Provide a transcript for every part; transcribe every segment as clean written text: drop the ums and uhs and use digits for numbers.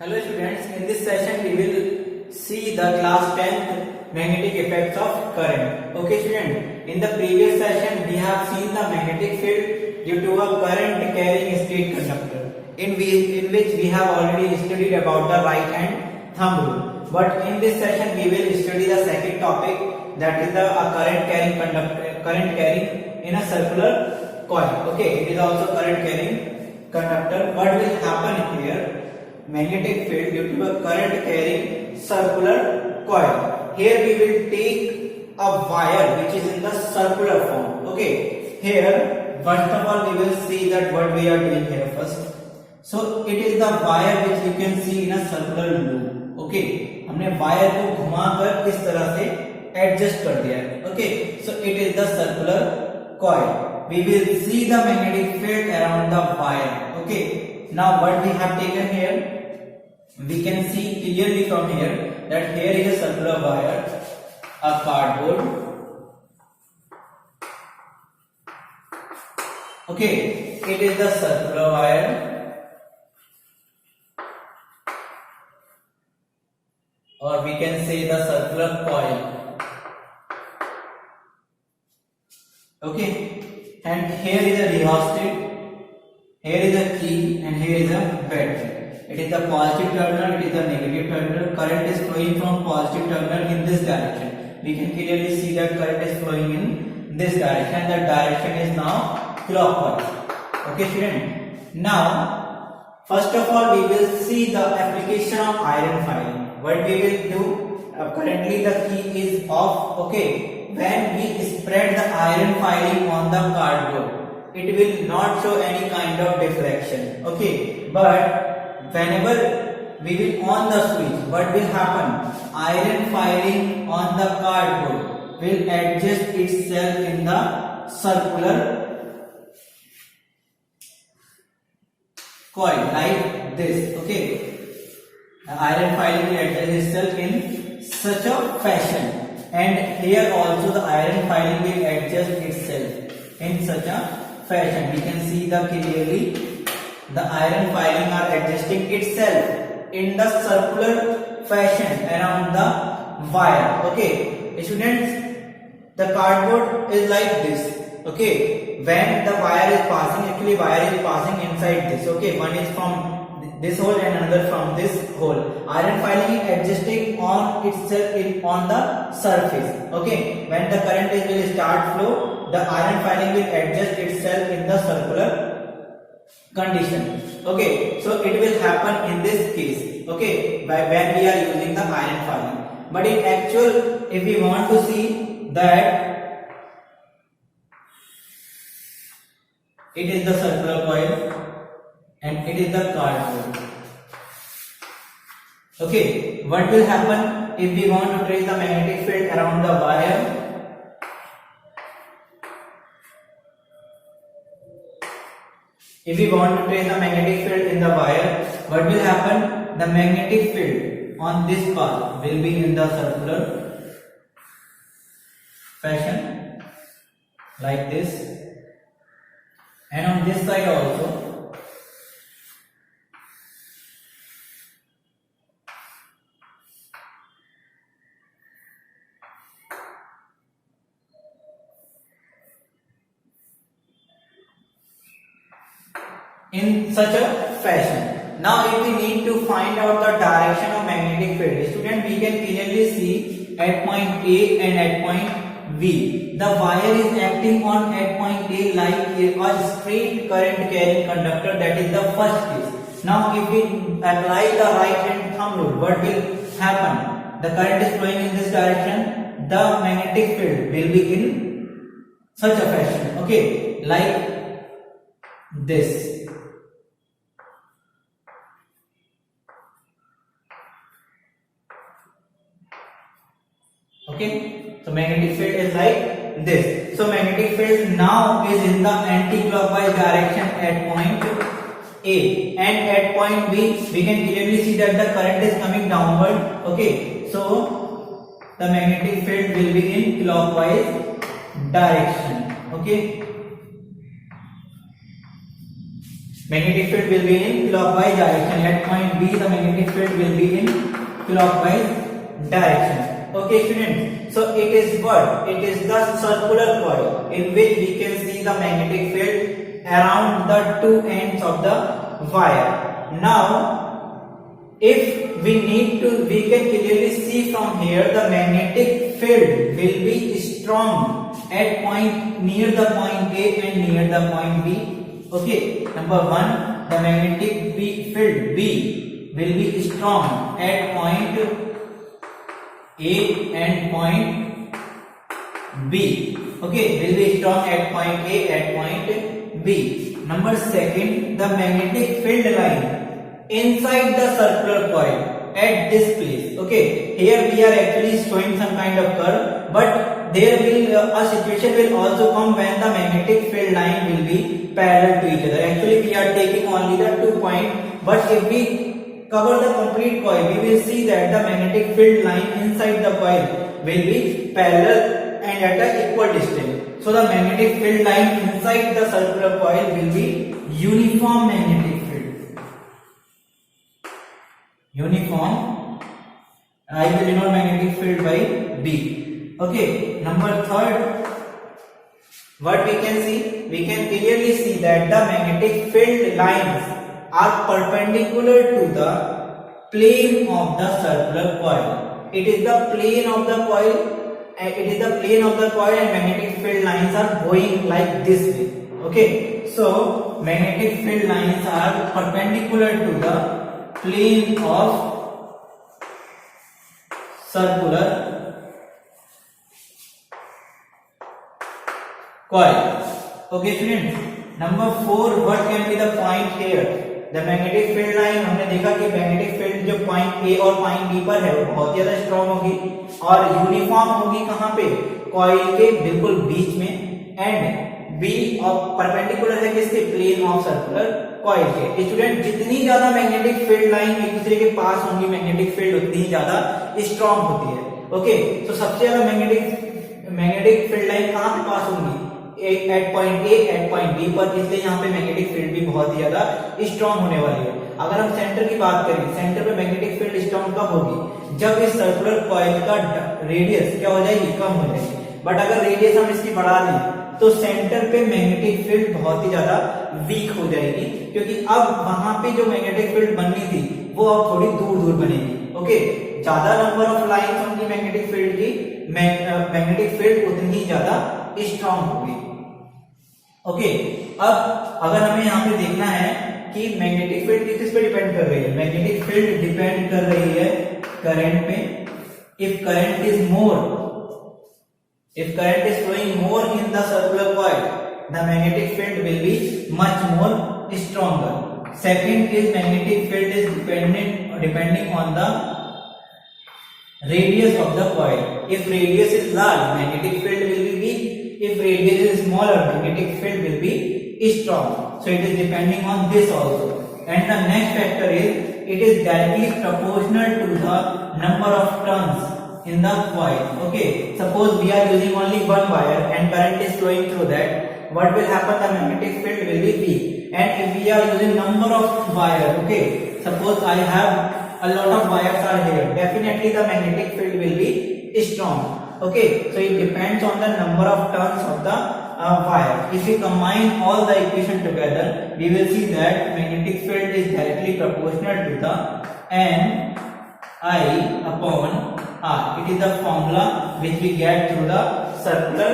Hello students, in this session we will see the class 10th magnetic effects of current. Okay student, in the previous session we have seen the magnetic field due to a current carrying state conductor in which we have already studied about the right hand thumb rule. But in this session we will study the second topic, that is the current carrying in a circular coil. Okay, it is also current carrying conductor. What will happen here? Magnetic field due to a current carrying circular coil. Here we will take a wire which is in the circular form. Okay, here first of all we will see that what we are doing here first. So it is the wire which you can see in a circular loop. Okay, हमने wire को घुमाकर इस तरह से adjust कर दिया है. Okay, so it is the circular coil. We will see the magnetic field around the wire. Okay, now what we have taken here, we can see clearly from here that here is a circular wire, a cardboard. Okay, it is the circular wire. Or we can say the circular coil. Okay, and here is a rheostat, here is a key, and here is a battery. It is the positive terminal, it is the negative terminal. Current is flowing from positive terminal in this direction. We can clearly see that current is flowing in this direction. The direction is now clockwise. Okay student. Now first of all we will see the application of iron filing. What we will do, currently the key is off. Okay, when we spread the iron filing on the cardboard, it will not show any kind of deflection. Okay, but whenever we will on the switch, what will happen? Iron filing on the cardboard will adjust itself in the circular coil like this. Okay, the iron filing will adjust itself in such a fashion, and here also the iron filing will adjust itself in such a fashion. We can see the clearly the iron filing are adjusting itself in the circular fashion around the wire. Okay students, the cardboard is like this. Okay, when the wire is passing, actually wire is passing inside this. Okay, one is from this hole and another from this hole. Iron filing is adjusting on itself on the surface. Okay, when the current will start flow, the iron filing will adjust itself in the circular condition. Okay, so it will happen in this case. Okay, by when we are using the iron filing. But in actual, if we want to see that it is the circular coil and it is the cardboard. Okay, what will happen if we want to trace the magnetic field around the wire? If we want to trace the magnetic field in the wire, what will happen? The magnetic field on this path will be in the circular fashion like this, and on this side also. In such a fashion. Now if we need to find out the direction of magnetic field, student, we can clearly see at point A and at point B. The wire is acting on at point A like a straight current carrying conductor, that is the first case. Now if we apply the right hand thumb rule, what will happen? The current is flowing in this direction, the magnetic field will be in such a fashion. Okay, like this. Okay, so magnetic field is like this. So magnetic field now is in the anti-clockwise direction at point A, and at point B we can clearly see that the current is coming downward. Okay, so the magnetic field will be in clockwise direction. Okay, magnetic field will be in clockwise direction. At point B the magnetic field will be in clockwise direction. Okay students, so it is what? It is the circular coil in which we can see the magnetic field around the two ends of the wire. Now if we can clearly see from here the magnetic field will be strong at point near the point A and near the point B. Okay, number 1, the magnetic field B will be strong at point A and point B. Okay, will be strong at point A at point B. Number 2, the magnetic field line inside the circular coil at this place. Okay, here we are actually showing some kind of curve, but there will a situation will also come when the magnetic field line will be parallel to each other. Actually we are taking only the 2 point, but if we cover the complete coil, we will see that the magnetic field line inside the coil will be parallel and at an equal distance. So the magnetic field line inside the circular coil will be uniform magnetic field. Uniform, I will denote magnetic field by B. Okay, number 3, what we can see? We can clearly see that the magnetic field lines are perpendicular to the plane of the circular coil. It is the plane of the coil. And magnetic field lines are going like this way. Okay, so magnetic field lines are perpendicular to the plane of circular coil. Okay students, number 4, what can be the point here? The magnetic field line, हमने देखा कि magnetic field जो point A और point B पर है वो बहुत ज्यादा strong होगी और यूनिफॉर्म होगी कहाँ पे? coil के बिल्कुल बीच में, and B और परपेंडिकुलर है किसके? plane of circular coil के. स्टूडेंट, जितनी ज्यादा magnetic field line एक दूसरे के पास होंगी magnetic field उतनी ज्यादा strong होती है. ओके, तो सबसे ज्यादा magnetic field line कहाँ पे पास होंगी? At point A at point B पर, इसलिए यहाँ पे मैग्नेटिक फील्ड भी बहुत ही ज्यादा स्ट्रांग होने वाली है. अगर हम सेंटर की बात करें, सेंटर पे मैग्नेटिक फील्ड स्ट्रांग कब होगी? जब इस सर्कुलर कॉइल का रेडियस क्या हो जाएगी? कम हो जाएगी. बट अगर रेडियस हम इसकी बढ़ा दें तो सेंटर पे मैग्नेटिक फील्ड बहुत ही ज्यादा वीक हो जाएगी, क्योंकि अब वहां पे जो मैग्नेटिक फील्ड बननी थी वो अब थोड़ी दूर दूर बनेगी. ओके, ज्यादा नंबर ऑफ लाइंस होंगी मैग्नेटिक फील्ड की, मैग्नेटिक फील्ड उतनी ही ज्यादा स्ट्रांग होगी. ओके, अब अगर हमें यहाँ पे देखना है कि मैग्नेटिक फील्ड किस पे डिपेंड कर रही है? मैग्नेटिक फील्ड डिपेंड कर रही है करंट पे. If current is flowing more in the circular coil, the magnetic field will be much more stronger. Second is magnetic field is depending on the radius of the coil. If radius is large, magnetic field will be weak. If radius is smaller, magnetic field will be strong. So it is depending on this also. And the next factor is it is directly proportional to the number of turns in the coil. Okay, suppose we are using only one wire and current is flowing through that. What will happen? The magnetic field will be weak. And if we are using number of wire, okay, suppose I have a lot of wires are here, definitely the magnetic field will be strong. Okay, so it depends on the number of turns of the wire. If we combine all the equation together, we will see that magnetic field is directly proportional to the Ni upon R. It is the formula which we get through the circular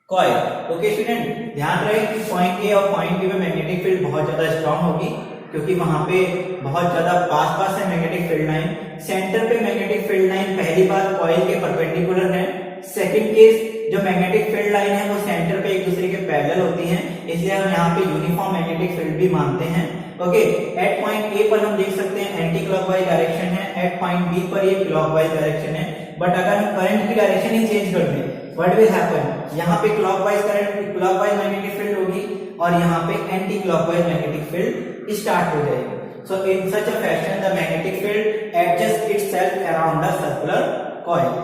coil. Okay student, ध्यान रहे कि point A और point B में magnetic field बहुत ज्यादा strong होगी, क्योंकि वहां पे बहुत ज्यादा पास है मैग्नेटिक फील्ड लाइन. सेंटर पे मैग्नेटिक फील्ड लाइन पहली बात कॉइल के परपेंडिकुलर है. सेकंड केस, जो मैग्नेटिक फील्ड लाइन है वो सेंटर पे एक दूसरे के पैरेलल होती हैं, इसलिए हम यहाँ पे यूनिफॉर्म मैग्नेटिक फील्ड भी मानते हैं. ओके, एट पॉइंट ए पर हम देख सकते हैं एंटी क्लॉकवाइज डायरेक्शन है, एट पॉइंट बी पर ये क्लॉकवाइज डायरेक्शन है. बट अगर हम करंट की डायरेक्शन ही चेंज कर दें, व्हाट विल हैपन? यहाँ पे clockwise current, clockwise magnetic field होगी और यहाँ पे anti clockwise magnetic field start हो जाएगी. So in such a fashion the magnetic field adjusts itself around the circular coil.